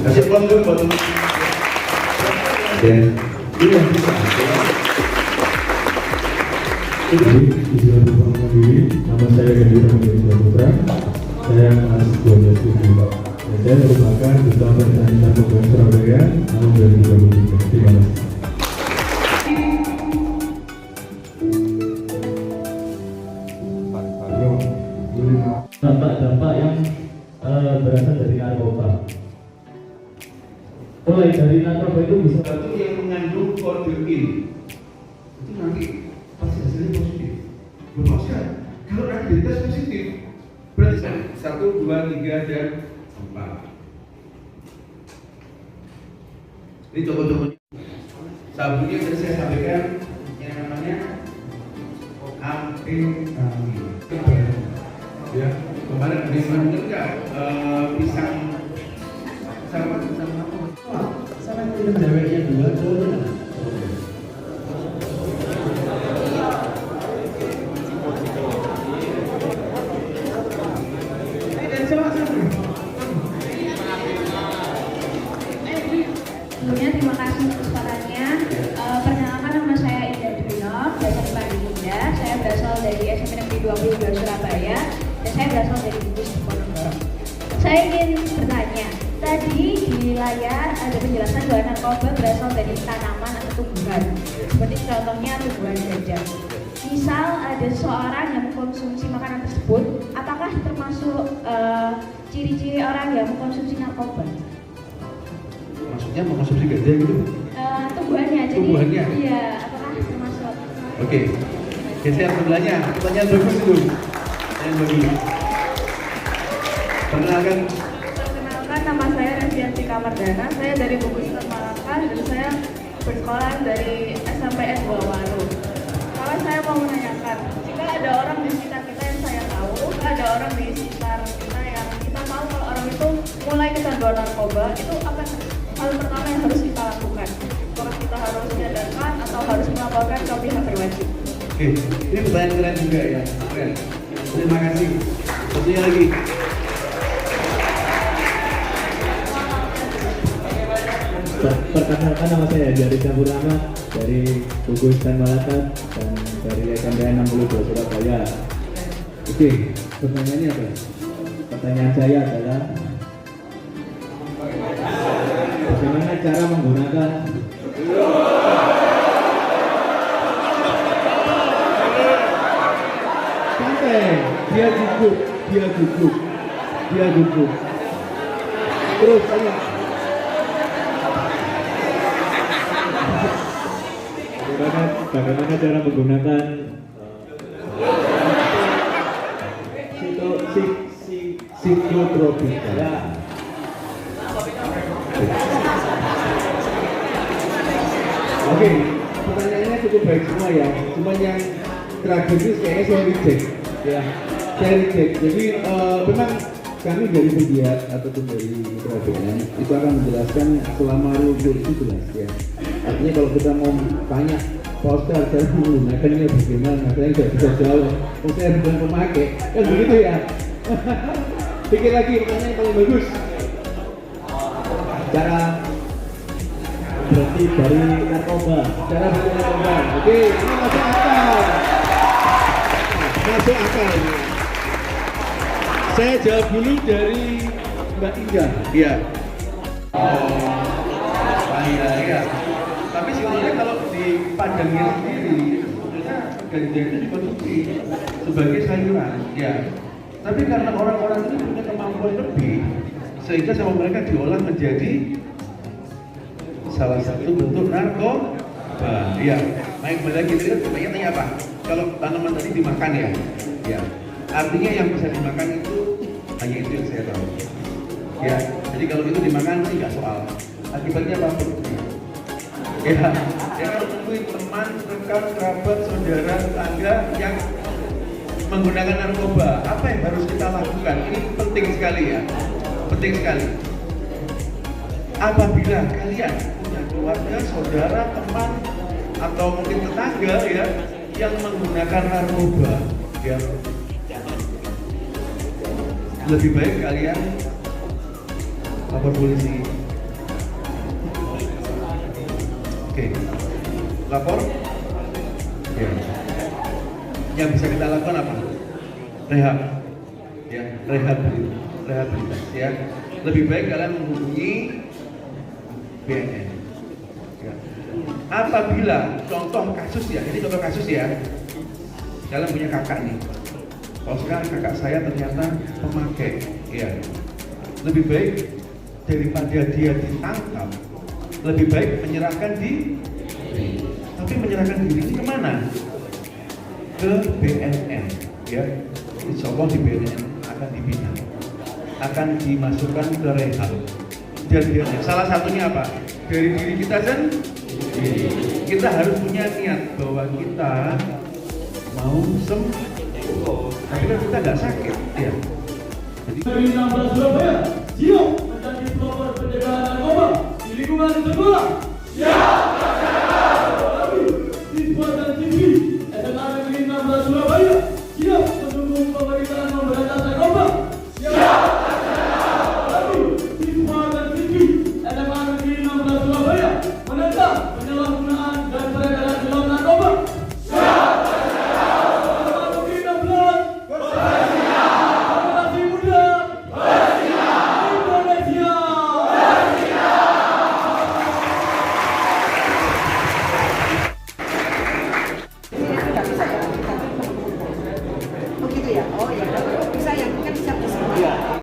Kasih peluang dulu buat teman. Dan ini yang bisa. Jadi, izin perkenalkan diri, nama saya Gendra Menjadi Putra. Saya kelas 12 SD, Pak. Dan saya merupakan Duta Pertanian Narkoba Surabaya tahun 2023. Terima kasih. Dampak-dampak yang berasal dari narkoba. Mulai dari narkoba itu bisa Satu yang mengandung kodein itu nanti pasti hasilnya positif. Maksudnya kalau nanti dites positif berarti 1, 2, 3 dan 4. Ini contoh-contohnya. Sabunnya yang tadi saya sampaikan yang namanya amfetamin. Ya, kemarin ada yang dengar nggak pisang sama apa? Sama film ceweknya 2 cowoknya. Sebelumnya terima kasih untuk suaranya. Perkenalkan nama saya Indah Dwinov, biasa dipanggil Indah. Saya berasal dari SMP Negeri 22 Surabaya dan saya berasal dari Bugis Diponegoro. Saya ingin bertanya, tadi di layar ada penjelasan bahwa narkoba berasal dari tanaman atau tumbuhan, seperti contohnya tumbuhan ganja. Misal ada seseorang yang mengkonsumsi makanan tersebut, apakah termasuk ciri-ciri orang yang mengkonsumsi narkoba? Maksudnya mengkonsumsi ganja gitu? Tumbuhannya, jadi Tumbuhannya? iya, apakah termasuk? Oke, geser sebelahnya. Pertanyaan bagus itu. Pertanyaan bagus. Perkenalkan. Perkenalkan, nama saya Revianti Kamardana. Saya dari Bugis Malaka dan saya bersekolah dari SMPN Buawaru. Kalau saya mau menanyakan, jika ada orang di sekitar kita yang saya tahu, ada orang di sekitar kita yang kita tahu kalau orang itu mulai kecanduan narkoba, itu apa hal pertama yang harus kita lakukan? Apakah kita harus menyadarkan atau harus melaporkan ke pihak berwajib? Oke, ini pertanyaan keren juga ya. Keren. Terima kasih. Satunya lagi. Perkenalkan, nama saya Jari Campurama dari Bugis dan Malaka dan dari SMPN 62 Surabaya. Oke, pertanyaannya apa? Pertanyaan saya adalah bagaimana cara menggunakan santai, dia gugup. Terus tanya. Bagaimana cara menggunakan psikotropika? Ya. Oke, pertanyaannya cukup baik semua ya. Cuma yang tragis kayaknya saya reject. Ya, saya reject. Jadi memang kami dari pegiat ataupun dari mitra BNN itu akan menjelaskan selama lumpur itu jelas ya. Artinya kalau kita mau tanya poster saya menggunakannya bagaimana, saya nggak bisa jawab. Oh, saya bukan pemakai, kan begitu ya. Pikir lagi pertanyaan yang paling bagus. Cara Berarti dari narkoba. cara berhenti narkoba. Oke, ini masuk akal. Masuk akal ini. Saya jawab dulu dari Mbak Indah. Iya. Iya. Tapi sebenarnya kalau dipandangnya sendiri, sebenarnya ganja itu dikonsumsi sebagai sayuran. Ya. Tapi karena orang-orang itu punya kemampuan lebih, sehingga sama mereka diolah menjadi salah satu bentuk narkoba. Iya. Nah, kembali lagi tadi tanya apa? Kalau tanaman tadi dimakan ya. Ya. Artinya yang bisa dimakan itu hanya itu yang saya tahu. Ya. Jadi kalau itu dimakan sih nggak soal. Akibatnya apa? Ya. Ya kalau nemuin teman, rekan, kerabat, saudara, tetangga yang menggunakan narkoba, apa yang harus kita lakukan? Ini penting sekali ya. Penting sekali. Apabila kalian punya keluarga, saudara, teman, atau mungkin tetangga ya yang menggunakan narkoba, ya lebih baik kalian lapor polisi. Oke, lapor. Ya. Yang bisa kita lakukan apa? Rehab, ya, rehabilitasi, ya. Lebih baik kalian menghubungi BNN. Ya. Apabila contoh kasus ya, ini contoh kasus ya, kalian punya kakak nih. Kalau sekarang kakak saya ternyata pemakai, ya, lebih baik daripada dia ditangkap, lebih baik menyerahkan diri. Tapi menyerahkan diri ini kemana? Ke BNN, ya. Insya Allah di BNN akan dibina, akan dimasukkan ke rehab. Dan salah satunya apa? Dari diri kita sendiri. Kita harus punya niat bahwa kita mau sembuh, tapi kan kita nggak sakit, ya. Jadi dari 16 Surabaya, siap menjadi pelopor pencegahan narkoba di lingkungan sekolah. Siap.